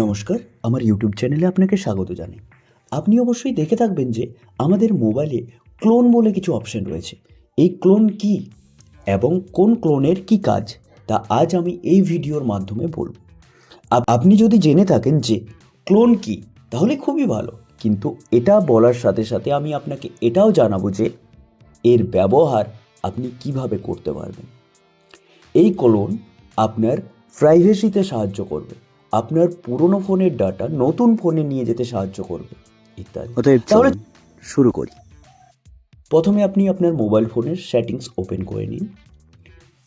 নমস্কার, আমার ইউটিউব চ্যানেলে আপনাকে স্বাগত জানাই। আপনি অবশ্যই দেখে থাকবেন যে আমাদের মোবাইলে ক্লোন বলে কিছু অপশন রয়েছে। এই ক্লোন কি এবং কোন ক্লোনের কি কাজ, তা আজ আমি এই ভিডিওর মাধ্যমে বলব। আপনি যদি জেনে থাকেন যে ক্লোন কি, তাহলে খুবই ভালো। কিন্তু এটা বলার সাথে সাথে আমি আপনাকে এটাও জানাবো যে এর ব্যবহার আপনি কিভাবে করতে পারবেন। এই ক্লোন আপনার প্রাইভেসিতে সাহায্য করবে, আপনার পুরনো ফোনের ডাটা নতুন ফোনে নিয়ে যেতে সাহায্য করবে ইত্যাদি। তাহলে শুরু করি। প্রথমে আপনি আপনার মোবাইল ফোনের সেটিংস ওপেন করে নিন।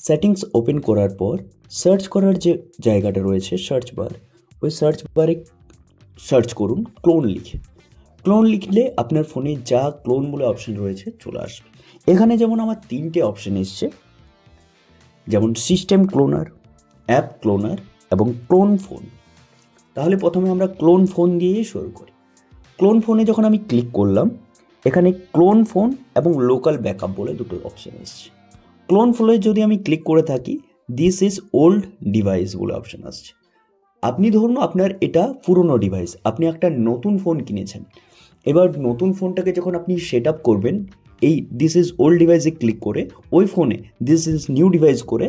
সেটিংস ওপেন করার পর সার্চ করার যে জায়গাটা রয়েছে সার্চ বার, ওই সার্চ বারে সার্চ করুন ক্লোন লিখে। ক্লোন লিখলে আপনার ফোনে যা ক্লোন বলে অপশন রয়েছে চলে আসবে। এখানে যেমন আমার 3টে অপশন এসছে, যেমন সিস্টেম ক্লোনার, অ্যাপ ক্লোনার এবং ক্লোন ফোন। তাহলে প্রথমে আমরা ক্লোন ফোন দিয়েই শুরু করি। ক্লোন ফোনে যখন আমি ক্লিক করলাম, এখানে ক্লোন ফোন এবং লোকাল ব্যাকআপ বলে দুটো অপশান এসছে। ক্লোন ফোনে যদি আমি ক্লিক করে থাকি, দিস ইজ ওল্ড ডিভাইস বলে অপশান আসছে। আপনি ধরুন আপনার এটা পুরনো ডিভাইস, আপনি একটা নতুন ফোন কিনেছেন। এবার নতুন ফোনটাকে যখন আপনি সেট আপ করবেন, এই দিস ইজ ওল্ড ডিভাইসে ক্লিক করে ওই ফোনে দিস ইজ নিউ ডিভাইস করে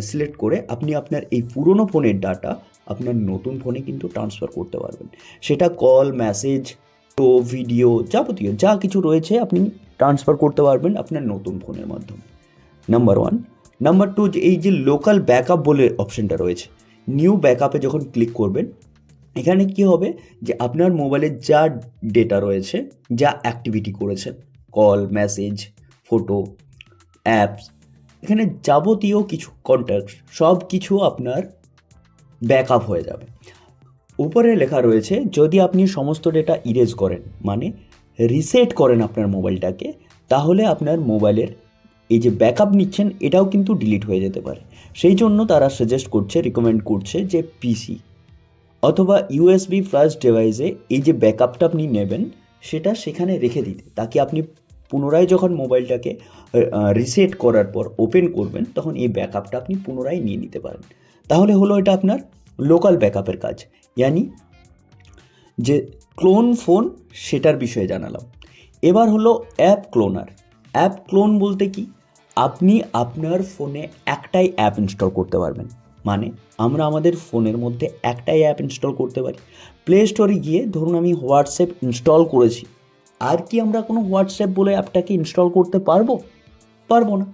সিলেক্ট করে আপনি আপনার এই পুরনো ফোনের ডাটা আপনার নতুন ফোনে কিন্তু ট্রান্সফার করতে পারবেন। সেটা কল, মেসেজ, তো ভিডিও, যাবতীয় যা কিছু রয়েছে আপনি ট্রান্সফার করতে পারবেন আপনার নতুন ফোনের মাধ্যমে। নাম্বার 1। নাম্বার 2, যে এই যে লোকাল ব্যাকআপ বলে অপশানটা রয়েছে, নিউ ব্যাকআপে যখন ক্লিক করবেন, এখানে কি হবে যে আপনার মোবাইলের যা ডেটা রয়েছে, যা অ্যাক্টিভিটি করেছেন, কল, মেসেজ, ফটো, অ্যাপস, এখানে যাবতীয় কিছু কন্ট্যাক্ট সব কিছু আপনার ব্যাকআপ হয়ে যাবে। উপরে লেখা রয়েছে যদি আপনি সমস্ত ডেটা ইরেজ করেন, মানে রিসেট করেন আপনার মোবাইলটাকে, তাহলে আপনার মোবাইলের এই যে ব্যাকআপ নিচ্ছেন এটাও কিন্তু ডিলিট হয়ে যেতে পারে। সেই জন্য তারা সাজেস্ট করছে, রিকমেন্ড করছে যে পিসি অথবা ইউএসবি ফ্ল্যাশ ডিভাইসে এই যে ব্যাকআপটা আপনি নেবেন সেটা সেখানে রেখে দিতে, তাকে আপনি পুনরায় যখন মোবাইলটাকে রিসেট করার পর ওপেন করবেন তখন এই ব্যাকআপটা আপনি পুনরায় নিয়ে নিতে পারেন। তাহলে হলো এটা আপনার লোকাল ব্যাকআপের কাজ, ইয়ানি যে ক্লোন ফোন সেটার বিষয়ে জানালাম। এবার হলো অ্যাপ ক্লোনার। অ্যাপ ক্লোন বলতে কি, আপনি আপনার ফোনে একটাই অ্যাপ ইনস্টল করতে পারবেন। মানে আমরা আমাদের ফোনের মধ্যে একটাই অ্যাপ ইনস্টল করতে পারি। প্লে স্টোরে গিয়ে ধরুন আমি হোয়াটসঅ্যাপ ইনস্টল করেছি, আর কি আমরা কোনো হোয়াটসঅ্যাপ বলে অ্যাপটাকে ইনস্টল করতে পারবো? পারবো না।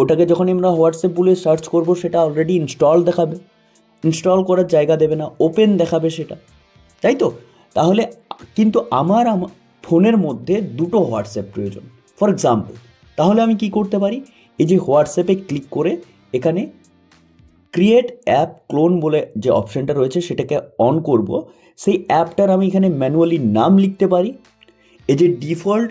ওটাকে যখন আমরা হোয়াটসঅ্যাপ বলে সার্চ করব সেটা অলরেডি ইনস্টল দেখাবে, ইনস্টল করার জায়গা দেবে না, ওপেন দেখাবে সেটা, তাই তো? তাহলে কিন্তু আমার ফোনের মধ্যে দুটো হোয়াটসঅ্যাপ প্রয়োজন ফর এক্সাম্পল। তাহলে আমি কি করতে পারি, এই যে হোয়াটসঅ্যাপে ক্লিক করে এখানে ক্রিয়েট অ্যাপ ক্লোন বলে যে অপশানটা রয়েছে সেটাকে অন করব। সেই অ্যাপটার আমি এখানে ম্যানুয়ালি নাম লিখতে পারি। এই যে ডিফল্ট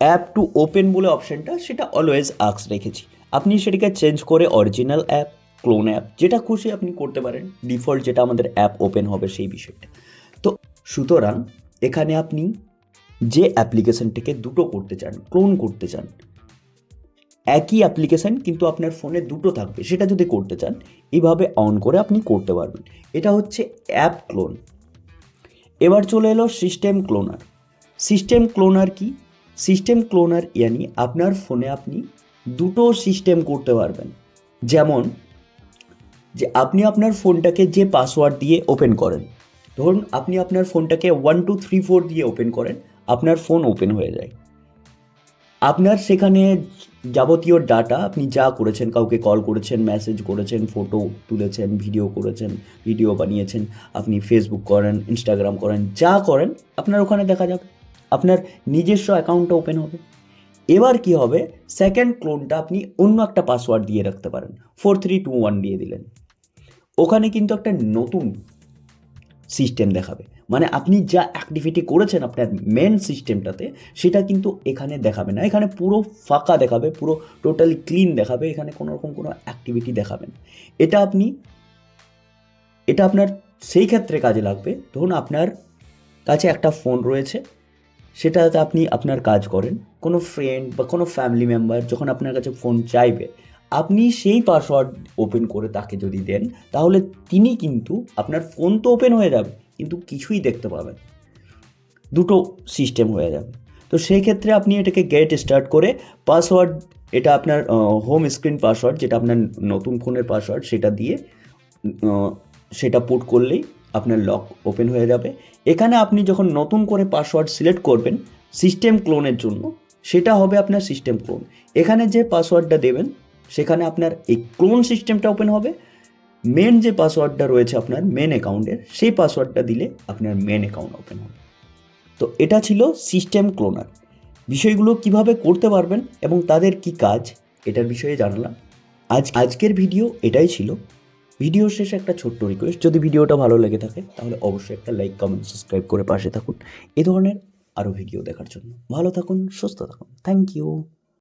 অ্যাপ টু ওপেন বলে অপশানটা, সেটা অলওয়েজ আক্স রেখেছি। আপনি সেটাকে চেঞ্জ করে অরিজিনাল অ্যাপ, ক্লোন অ্যাপ, যেটা খুশি আপনি করতে পারেন। ডিফল্ট যেটা আমাদের অ্যাপ ওপেন হবে সেই বিষয়টা। তো সুতরাং এখানে আপনি যে অ্যাপ্লিকেশানটাকে দুটো করতে চান, ক্লোন করতে চান, একই অ্যাপ্লিকেশান কিন্তু আপনার ফোনে দুটো থাকবে, সেটা যদি করতে চান এইভাবে অন করে আপনি করতে পারবেন। এটা হচ্ছে অ্যাপ ক্লোন। এবার চলে এলো সিস্টেম ক্লোনার। সিস্টেম ক্লোনার কি? সিস্টেম ক্লোনার ইয়ানি আপনার ফোনে আপনি দুটো সিস্টেম করতে পারবেন। যেমন যে আপনি আপনার ফোনটাকে যে পাসওয়ার্ড দিয়ে ওপেন করেন, ধরুন আপনি আপনার ফোনটাকে 1 2 3 4 দিয়ে ওপেন করেন, আপনার ফোন ওপেন হয়ে যায়। আপনার সেখানে যাবতীয় ডাটা আপনি যা করেছেন, কাউকে কল করেছেন, মেসেজ করেছেন, ফটো তুলেছেন, ভিডিও করেছেন, ভিডিও বানিয়েছেন, আপনি ফেসবুক করেন, ইনস্টাগ্রাম করেন, যা করেন আপনার ওখানে দেখা যাবে, আপনার নিজস্ব অ্যাকাউন্টটা ওপেন হবে। এবার কি হবে, সেকেন্ড ক্লোনটা আপনি অন্য একটা পাসওয়ার্ড দিয়ে রাখতে পারেন, 4321 দিয়ে দিলেন, ওখানে কিন্তু একটা নতুন সিস্টেম দেখাবে। মানে আপনি যা অ্যাক্টিভিটি করেছেন আপনার মেন সিস্টেমটাতে সেটা কিন্তু এখানে দেখাবে না, এখানে পুরো ফাঁকা দেখাবে, পুরো টোটালি ক্লিন দেখাবে, এখানে কোনো রকম কোনো অ্যাক্টিভিটি দেখাবে না। এটা আপনার সেই ক্ষেত্রে কাজে লাগবে, ধরুন আপনার কাছে একটা ফোন রয়েছে, সেটাতে আপনি আপনার কাজ করেন, কোনো ফ্রেন্ড বা কোনো ফ্যামিলি মেম্বার যখন আপনার কাছে ফোন চাইবে, আপনি সেই পাসওয়ার্ড ওপেন করে তাকে যদি দেন, তাহলে তিনি কিন্তু আপনার ফোন তো ওপেন হয়ে যাবে কিন্তু কিছুই দেখতে পাবেন, দুটো সিস্টেম হয়ে যাবে। তো সেই ক্ষেত্রে আপনি এটাকে গেট স্টার্ট করে পাসওয়ার্ড, এটা আপনার হোম স্ক্রিন পাসওয়ার্ড, যেটা আপনার নতুন ফোনের পাসওয়ার্ড, সেটা দিয়ে সেটা পুট করলেই আপনার লক ওপেন হয়ে যাবে। এখানে আপনি যখন নতুন করে পাসওয়ার্ড সিলেক্ট করবেন সিস্টেম ক্লোনের জন্য, সেটা হবে আপনার সিস্টেম ক্লোন। এখানে যে পাসওয়ার্ডটা দেবেন সেখানে আপনার এই ক্লোন সিস্টেমটা ওপেন হবে। মেন যে পাসওয়ার্ডটা রয়েছে আপনার মেন অ্যাকাউন্টের, সেই পাসওয়ার্ডটা দিলে আপনার মেন অ্যাকাউন্ট ওপেন হবে। তো এটা ছিল সিস্টেম ক্লোনার। বিষয়গুলো কিভাবে করতে পারবেন এবং তাদের কি কাজ, এটার বিষয়ে জানালাম। আজকের ভিডিও এটাই ছিল। ভিডিও শেষে একটা ছোট্ট রিকোয়েস্ট, যদি ভিডিওটা ভালো লেগে থাকে তাহলে অবশ্যই একটা লাইক, কমেন্ট, সাবস্ক্রাইব করে পাশে থাকুন এই ধরনের আরও ভিডিও দেখার জন্য। ভালো থাকুন, সুস্থ থাকুন, থ্যাংক ইউ।